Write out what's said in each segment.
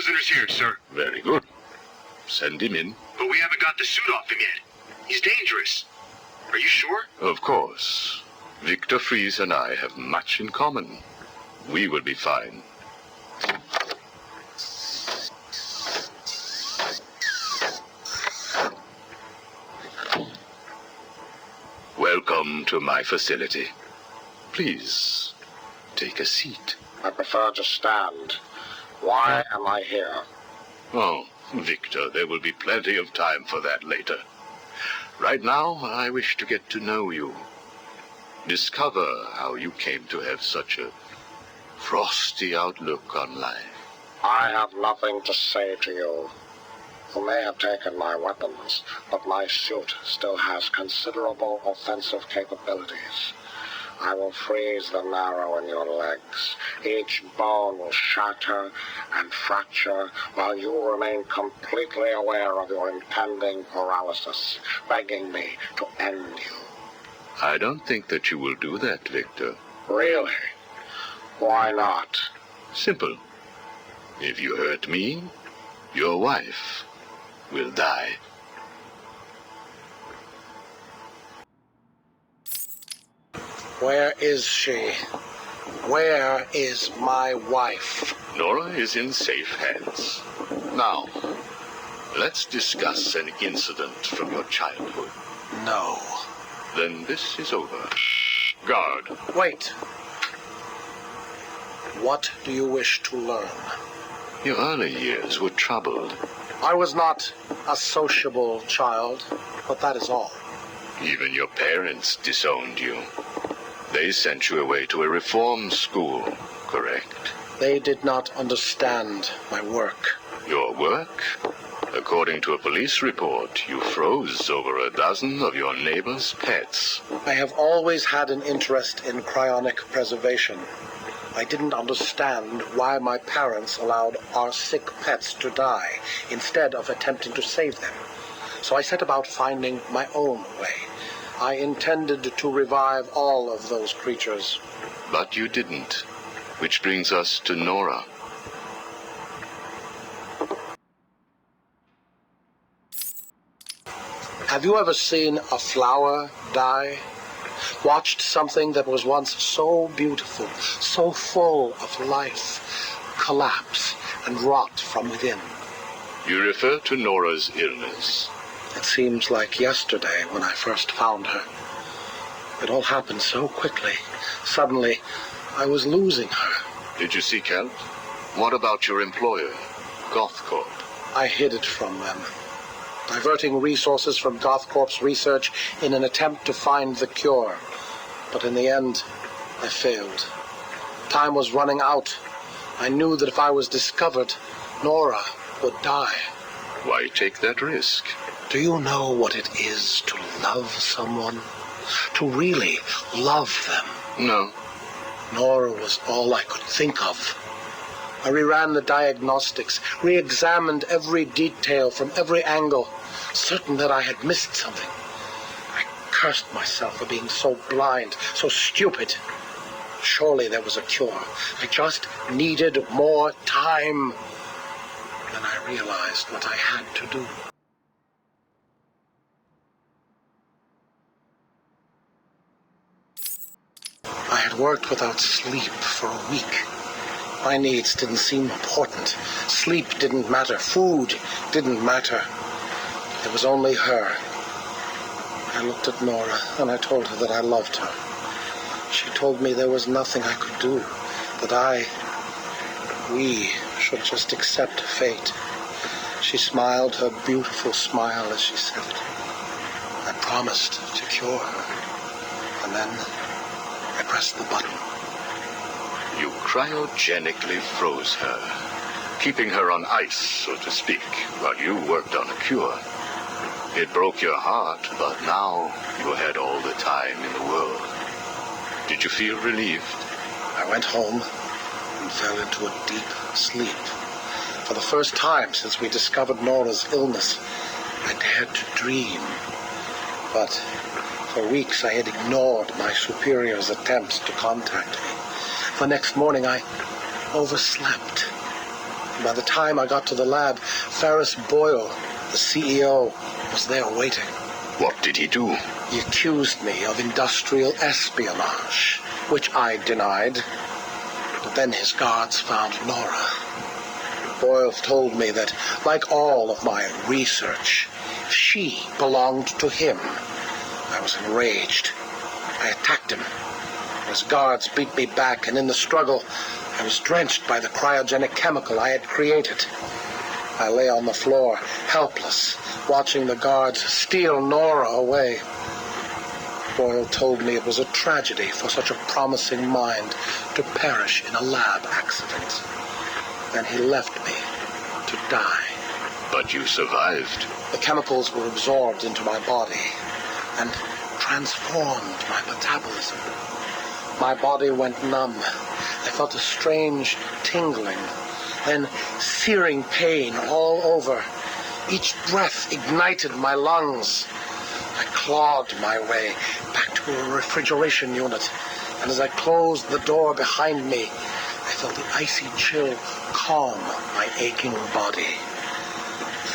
prisoner's here, sir. Very good. Send him in. But we haven't got the suit off him yet. He's dangerous. Are you sure? Of course. Victor Fries and I have much in common. We will be fine. Welcome to my facility. Please, take a seat. I prefer to stand. Why am I here? Oh, Victor, there will be plenty of time for that later. Right now, I wish to get to know you. Discover how you came to have such a frosty outlook on life. I have nothing to say to you. You may have taken my weapons, but my suit still has considerable offensive capabilities. I will freeze the marrow in your legs. Each bone will shatter and fracture while you remain completely aware of your impending paralysis, begging me to end you. I don't think that you will do that, Victor. Really? Why not? Simple. If you hurt me, your wife will die. Where is she? Where is my wife? Nora is in safe hands. Now, let's discuss an incident from your childhood. No. Then this is over. Guard. Wait. What do you wish to learn? Your early years were troubled. I was not a sociable child, but that is all. Even your parents disowned you. They sent you away to a reform school, correct? They did not understand my work. Your work? According to a police report, you froze over a dozen of your neighbor's pets. I have always had an interest in cryonic preservation. I didn't understand why my parents allowed our sick pets to die instead of attempting to save them. So I set about finding my own way. I intended to revive all of those creatures. But you didn't. Which brings us to Nora. Have you ever seen a flower die? Watched something that was once so beautiful, so full of life, collapse and rot from within? You refer to Nora's illness. It seems like yesterday when I first found her. It all happened so quickly. Suddenly, I was losing her. Did you seek help? What about your employer, Gothcorp? I hid it from them, diverting resources from Gothcorp's research in an attempt to find the cure. But in the end, I failed. Time was running out. I knew that if I was discovered, Nora would die. Why take that risk? Do you know what it is to love someone? To really love them? No. Nora was all I could think of. I reran the diagnostics, re-examined every detail from every angle, certain that I had missed something. I cursed myself for being so blind, so stupid. Surely there was a cure. I just needed more time. Then I realized what I had to do. I had worked without sleep for a week. My needs didn't seem important. Sleep didn't matter. Food didn't matter. It was only her. I looked at Nora and I told her that I loved her. She told me there was nothing I could do, that we should just accept fate. She smiled her beautiful smile as she said it. I promised to cure her, and then I pressed the button. You cryogenically froze her, keeping her on ice, so to speak, while you worked on a cure. It broke your heart, but now you had all the time in the world. Did you feel relieved? I went home and fell into a deep sleep. For the first time since we discovered Nora's illness, I dared to dream. But for weeks I had ignored my superior's attempts to contact me. The next morning I overslept. By the time I got to the lab, Ferris Boyle, the CEO, was there waiting. What did he do? He accused me of industrial espionage, which I denied. But then his guards found Nora. Boyle told me that, like all of my research, she belonged to him. I was enraged. I attacked him. His guards beat me back, and in the struggle, I was drenched by the cryogenic chemical I had created. I lay on the floor, helpless, watching the guards steal Nora away. Boyle told me it was a tragedy for such a promising mind to perish in a lab accident. Then he left me to die. But you survived. The chemicals were absorbed into my body and transformed my metabolism. My body went numb. I felt a strange tingling, then searing pain all over. Each breath ignited my lungs. I clawed my way back to a refrigeration unit, and as I closed the door behind me, I felt the icy chill calm my aching body.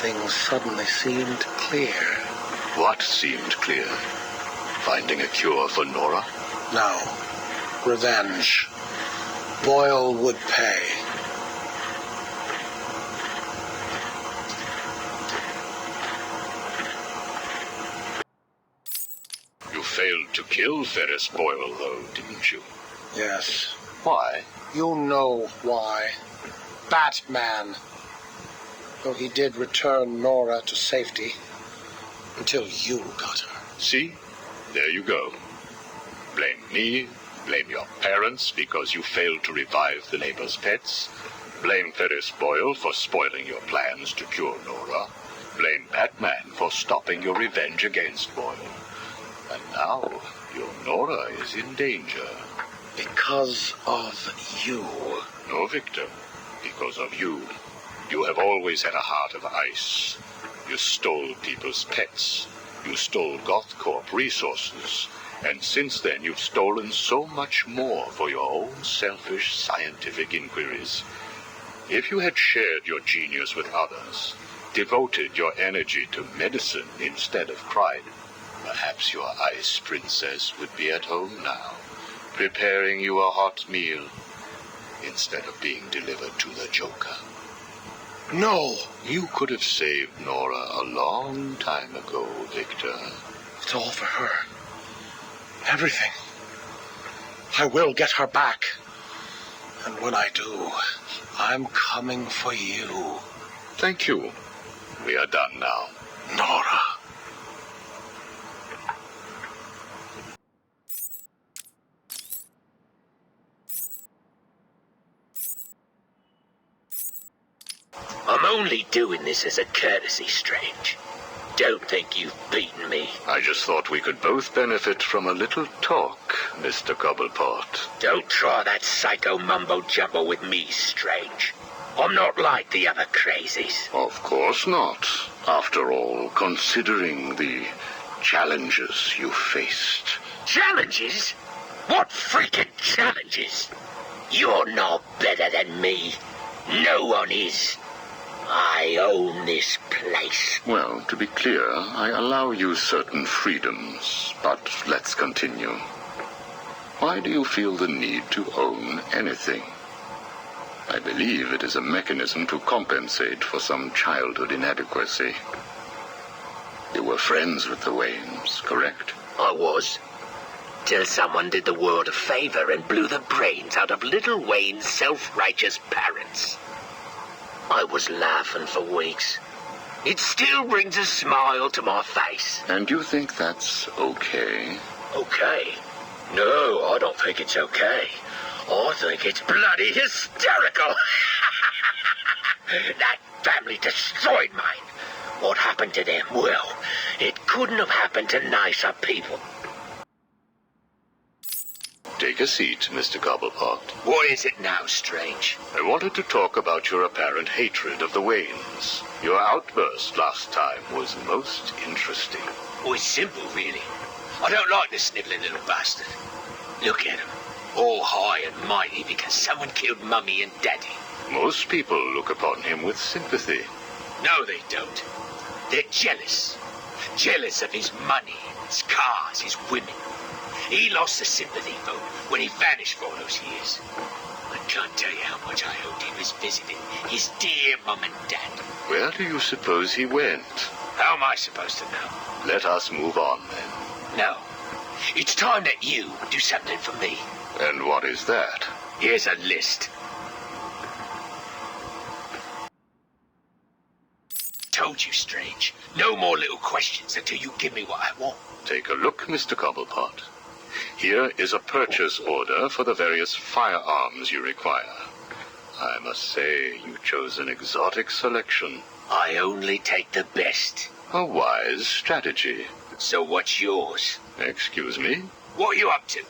Things suddenly seemed clear. What seemed clear? Finding a cure for Nora? No. Revenge. Boyle would pay. You failed to kill Ferris Boyle, though, didn't you? Yes. Why? You know why. Batman. Though he did return Nora to safety. Until you got her. See? There you go. Blame me. Blame your parents because you failed to revive the neighbor's pets. Blame Ferris Boyle for spoiling your plans to cure Nora. Blame Batman for stopping your revenge against Boyle. And now, your Nora is in danger. Because of you. No, Victor. Because of you. You have always had a heart of ice. You stole people's pets. You stole GothCorp resources. And since then, you've stolen so much more for your own selfish scientific inquiries. If you had shared your genius with others, devoted your energy to medicine instead of crime, perhaps your ice princess would be at home now, preparing you a hot meal instead of being delivered to the Joker. No! You could have saved Nora a long time ago, Victor. It's all for her. Everything. I will get her back. And when I do, I'm coming for you. Thank you. We are done now. Nora. I'm only doing this as a courtesy, Strange. Don't think you've beaten me. I just thought we could both benefit from a little talk, Mr. Cobblepot. Don't try that psycho mumbo-jumbo with me, Strange. I'm not like the other crazies. Of course not. After all, considering the challenges you faced. Challenges? What freaking challenges? You're no better than me. No one is. I own this place. Well, to be clear, I allow you certain freedoms, but let's continue. Why do you feel the need to own anything? I believe it is a mechanism to compensate for some childhood inadequacy. You were friends with the Waynes, correct? I was. Till someone did the world a favor and blew the brains out of little Wayne's self-righteous parents. I was laughing for weeks. It still brings a smile to my face. And you think that's okay? Okay? No, I don't think it's okay. I think it's bloody hysterical. That family destroyed mine. What happened to them? Well, it couldn't have happened to nicer people. Take a seat, Mr. Cobblepot. What is it now, Strange? I wanted to talk about your apparent hatred of the Waynes. Your outburst last time was most interesting. Oh, it's simple, really. I don't like the snivelling little bastard. Look at him. All high and mighty because someone killed Mummy and Daddy. Most people look upon him with sympathy. No, they don't. They're jealous. Jealous of his money, his cars, his women. He lost the sympathy vote when he vanished for all those years. I can't tell you how much I hoped he was visiting his dear mum and dad. Where do you suppose he went? How am I supposed to know? Let us move on, then. No. It's time that you do something for me. And what is that? Here's a list. Told you, Strange. No more little questions until you give me what I want. Take a look, Mr. Cobblepot. Here is a purchase order for the various firearms you require. I must say, you chose an exotic selection. I only take the best. A wise strategy. So what's yours? Excuse me? What are you up to?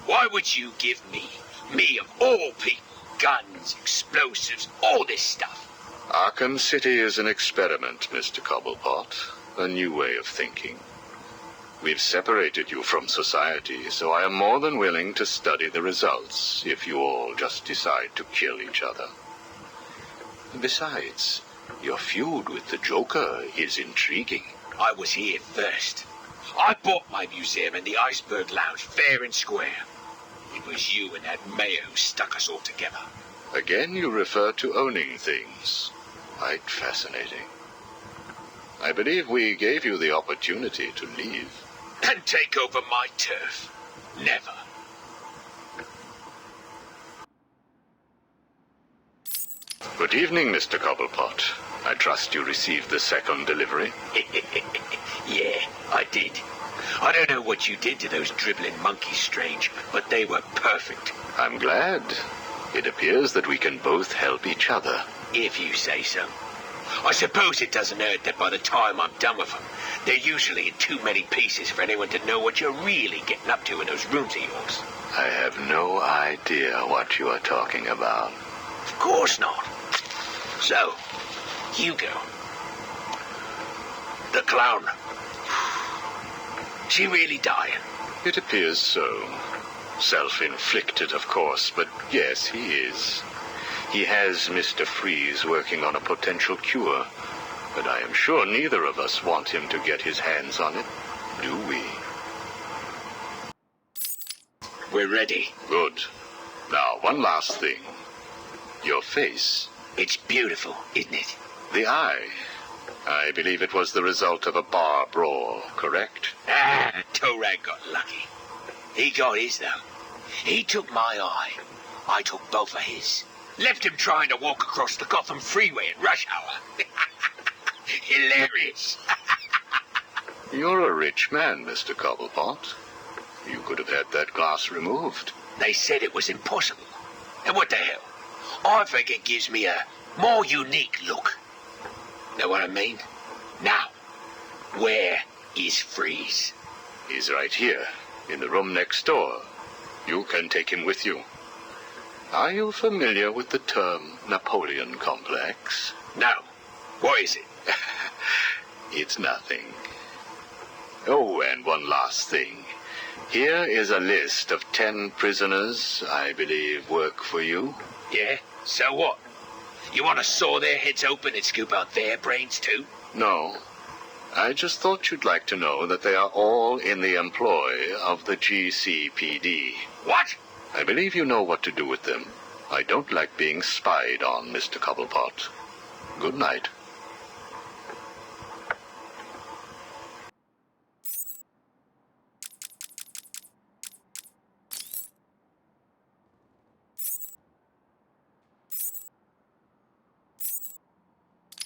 Why would you give me of all people, guns, explosives, all this stuff? Arkham City is an experiment, Mr. Cobblepot. A new way of thinking. We've separated you from society, so I am more than willing to study the results if you all just decide to kill each other. Besides, your feud with the Joker is intriguing. I was here first. I bought my museum in the Iceberg Lounge fair and square. It was you and that mayor who stuck us all together. Again, you refer to owning things. Quite fascinating. I believe we gave you the opportunity to leave. And take over my turf. Never. Good evening, Mr. Cobblepot. I trust you received the second delivery. Yeah, I did. I don't know what you did to those dribbling monkeys, Strange, but they were perfect. I'm glad. It appears that we can both help each other. If you say so. I suppose it doesn't hurt that by the time I'm done with them, they're usually in too many pieces for anyone to know what you're really getting up to in those rooms of yours. I have no idea what you are talking about. Of course not. So, Hugo. The clown. Is he really dying? It appears so. Self-inflicted, of course, but yes, he is. He has Mr. Freeze working on a potential cure, but I am sure neither of us want him to get his hands on it, do we? We're ready. Good. Now, one last thing. Your face. It's beautiful, isn't it? The eye. I believe it was the result of a bar brawl, correct? Torag got lucky. He got his, though. He took my eye. I took both of his. Left him trying to walk across the Gotham freeway at rush hour. Hilarious. You're a rich man, Mr. Cobblepot. You could have had that glass removed. They said it was impossible. And what the hell? I think it gives me a more unique look. Know what I mean? Now, where is Freeze? He's right here, in the room next door. You can take him with you. Are you familiar with the term Napoleon complex? No. What is it? It's nothing. Oh, and one last thing. Here is a list of 10 prisoners I believe work for you. Yeah? So what? You want to saw their heads open and scoop out their brains too? No. I just thought you'd like to know that they are all in the employ of the GCPD. What? I believe you know what to do with them. I don't like being spied on, Mr. Cobblepot. Good night.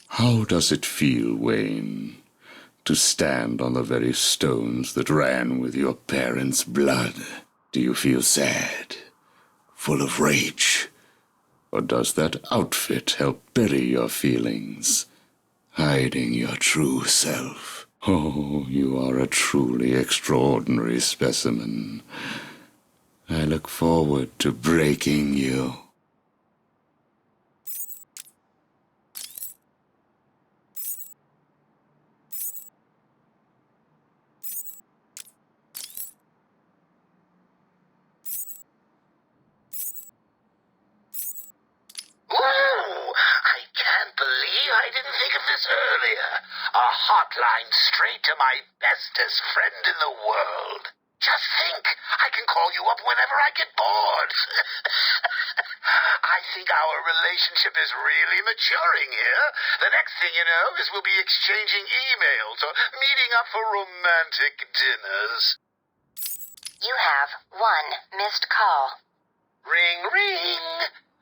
How does it feel, Wayne, to stand on the very stones that ran with your parents' blood? Do you feel sad, full of rage? Or does that outfit help bury your feelings, hiding your true self? Oh, you are a truly extraordinary specimen. I look forward to breaking you. A hotline straight to my bestest friend in the world. Just think, I can call you up whenever I get bored. I think our relationship is really maturing here. The next thing you know is we'll be exchanging emails or meeting up for romantic dinners. You have one missed call. Ring, ring.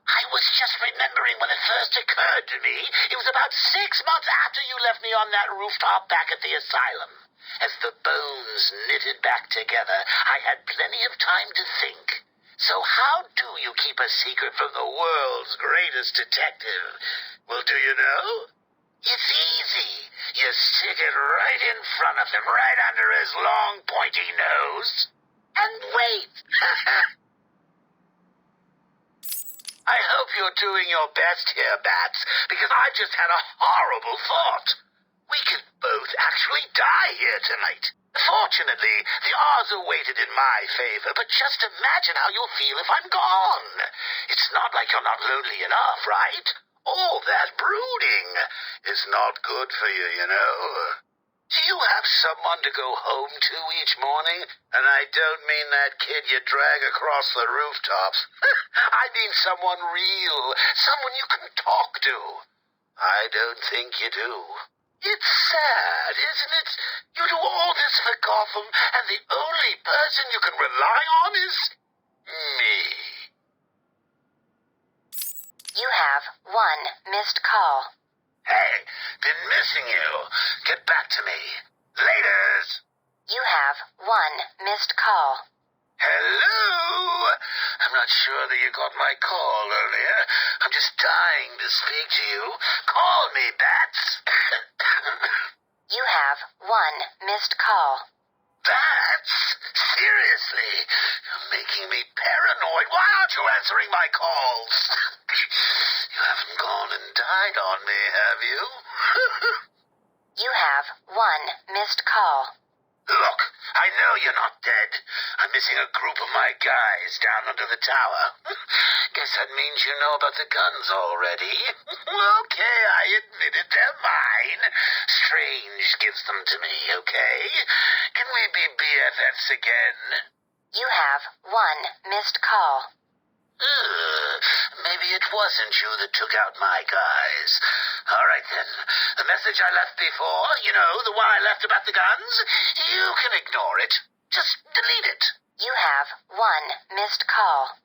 I was just remembering when it first occurred to me. It was about 6 months after you left me on that rooftop back at the asylum. As the bones knitted back together, I had plenty of time to think. So how do you keep a secret from the world's greatest detective? Well, do you know? It's easy. You stick it right in front of him, right under his long, pointy nose, and wait. I hope you're doing your best here, Bats, because I just had a horrible thought. We could both actually die here tonight. Fortunately, the odds are weighted in my favor, but just imagine how you'll feel if I'm gone. It's not like you're not lonely enough, right? All that brooding is not good for you, you know. Do you have someone to go home to each morning? And I don't mean that kid you drag across the rooftops. I mean someone real, someone you can talk to. I don't think you do. It's sad, isn't it? You do all this for Gotham, and the only person you can rely on is me. You have one missed call. Hey, been missing you. Get back to me. Laters. You have one missed call. Hello? I'm not sure that you got my call earlier. I'm just dying to speak to you. Call me, Bats. You have one missed call. Bats? Seriously? You're making me paranoid. Why aren't you answering my calls? You haven't gone and died on me, have you? You have one missed call. Look, I know you're not dead. I'm missing a group of my guys down under the tower. Guess that means you know about the guns already. Okay, I admit it, they're mine. Strange gives them to me, okay? Can we be BFFs again? You have one missed call. Maybe it wasn't you that took out my guys. All right, then. The message I left before, you know, the one I left about the guns, you can ignore it. Just delete it. You have one missed call.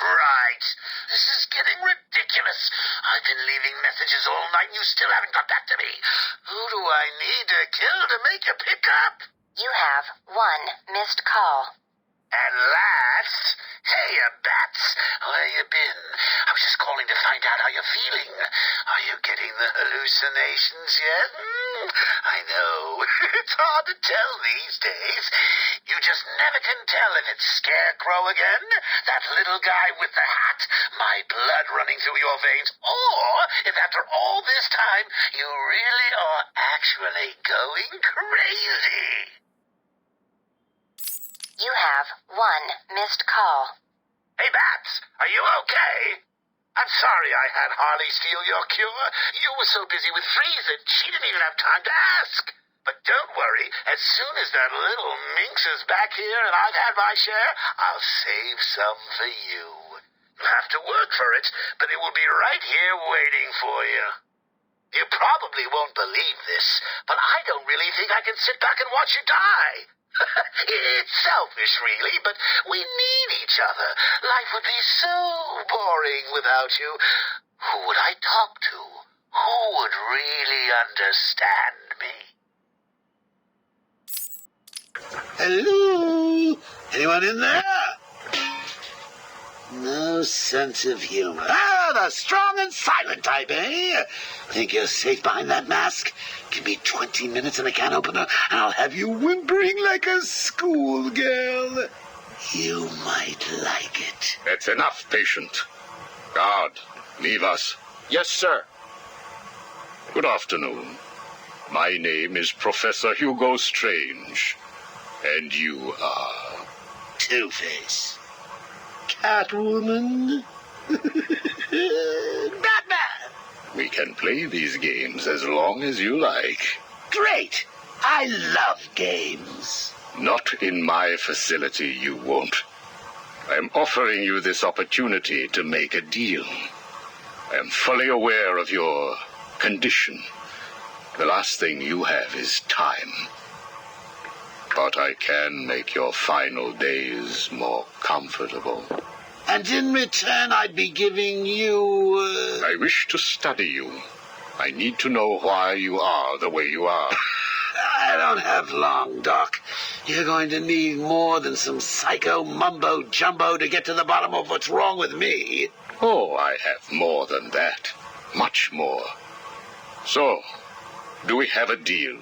Right. This is getting ridiculous. I've been leaving messages all night and you still haven't got back to me. Who do I need to kill to make you pick up? You have one missed call. At last? Hey, Bats, where you been? I was just calling to find out how you're feeling. Are you getting the hallucinations yet? I know. It's hard to tell these days. You just never can tell if it's Scarecrow again, that little guy with the hat, my blood running through your veins, or if after all this time you really are actually going crazy. You have one missed call. Hey, Bats, are you okay? I'm sorry I had Harley steal your cure. You were so busy with Freeze that she didn't even have time to ask. But don't worry, as soon as that little minx is back here and I've had my share, I'll save some for you. You'll have to work for it, but it will be right here waiting for you. You probably won't believe this, but I don't really think I can sit back and watch you die. It's selfish, really, but we need each other. Life would be so boring without you. Who would I talk to? Who would really understand me? Hello? Anyone in there? No sense of humor. Ah, the strong and silent type, eh? Think you're safe behind that mask? Give me 20 minutes and a can opener, and I'll have you whimpering like a schoolgirl. You might like it. That's enough, patient. Guard, leave us. Yes, sir. Good afternoon. My name is Professor Hugo Strange. And you are? Two-Face. Catwoman. Batman. We can play these games as long as you like. Great! I love games. Not in my facility, you won't. I am offering you this opportunity to make a deal. I am fully aware of your condition. The last thing you have is time. But I can make your final days more comfortable. And in return, I'd be giving you... I wish to study you. I need to know why you are the way you are. I don't have long, Doc. You're going to need more than some psycho mumbo-jumbo to get to the bottom of what's wrong with me. Oh, I have more than that. Much more. So, do we have a deal?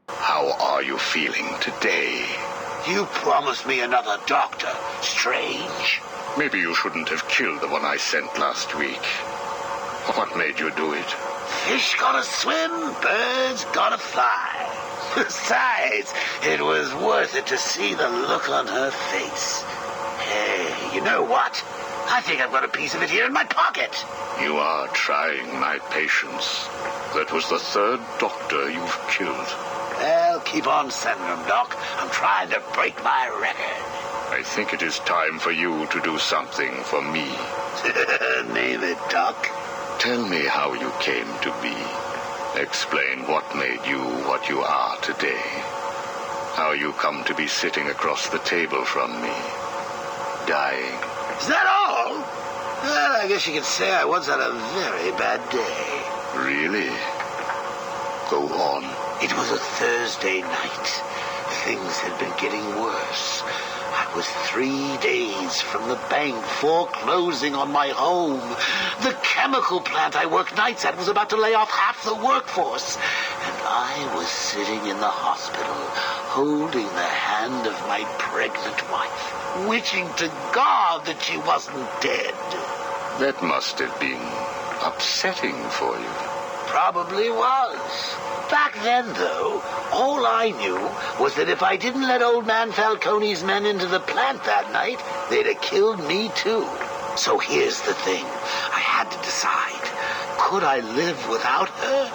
How are you feeling today? You promised me another doctor. Strange. Maybe you shouldn't have killed the one I sent last week. What made you do it? Fish gotta swim, birds gotta fly. Besides, it was worth it to see the look on her face. Hey, you know what? I think I've got a piece of it here in my pocket. You are trying my patience. That was the third doctor you've killed. Well, keep on sending them, Doc. I'm trying to break my record. I think it is time for you to do something for me. Name it, Doc. Tell me how you came to be. Explain what made you what you are today. How you come to be sitting across the table from me, dying. Is that all? Well, I guess you could say I once had a very bad day. Really? Go on. It was a Thursday night. Things had been getting worse. I was 3 days from the bank foreclosing on my home. The chemical plant I worked nights at was about to lay off half the workforce. And I was sitting in the hospital, holding the hand of my pregnant wife, wishing to God that she wasn't dead. That must have been upsetting for you. Probably was. Back then, though, all I knew was that if I didn't let old man Falcone's men into the plant that night, they'd have killed me too. So here's the thing. I had to decide. Could I live without her?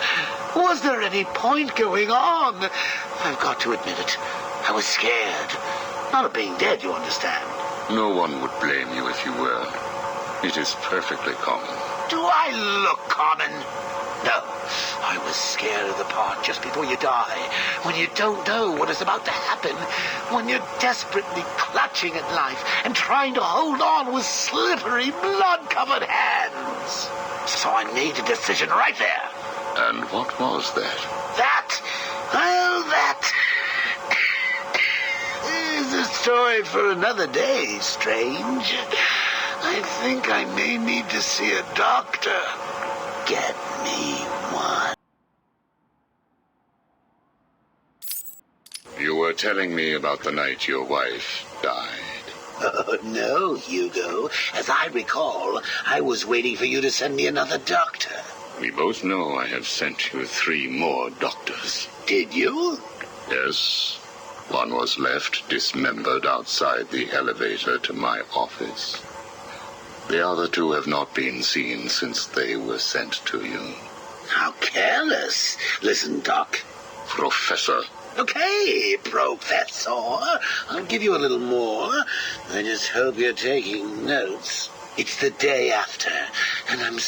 Was there any point going on? I've got to admit it. I was scared. Not of being dead, you understand. No one would blame you if you were. It is perfectly common. Do I look common? No, I was scared of the part just before you die, when you don't know what is about to happen, when you're desperately clutching at life and trying to hold on with slippery, blood-covered hands. So I made a decision right there. And what was that? That is a story for another day, Strange. I think I may need to see a doctor. Get me one. You were telling me about the night your wife died. Oh, no, Hugo. As I recall, I was waiting for you to send me another doctor. We both know I have sent you 3 more doctors. Did you? Yes. One was left dismembered outside the elevator to my office. The other 2 have not been seen since they were sent to you. How careless. Listen, Doc. Professor. Okay, Professor. I'll give you a little more. I just hope you're taking notes. It's the day after, and I'm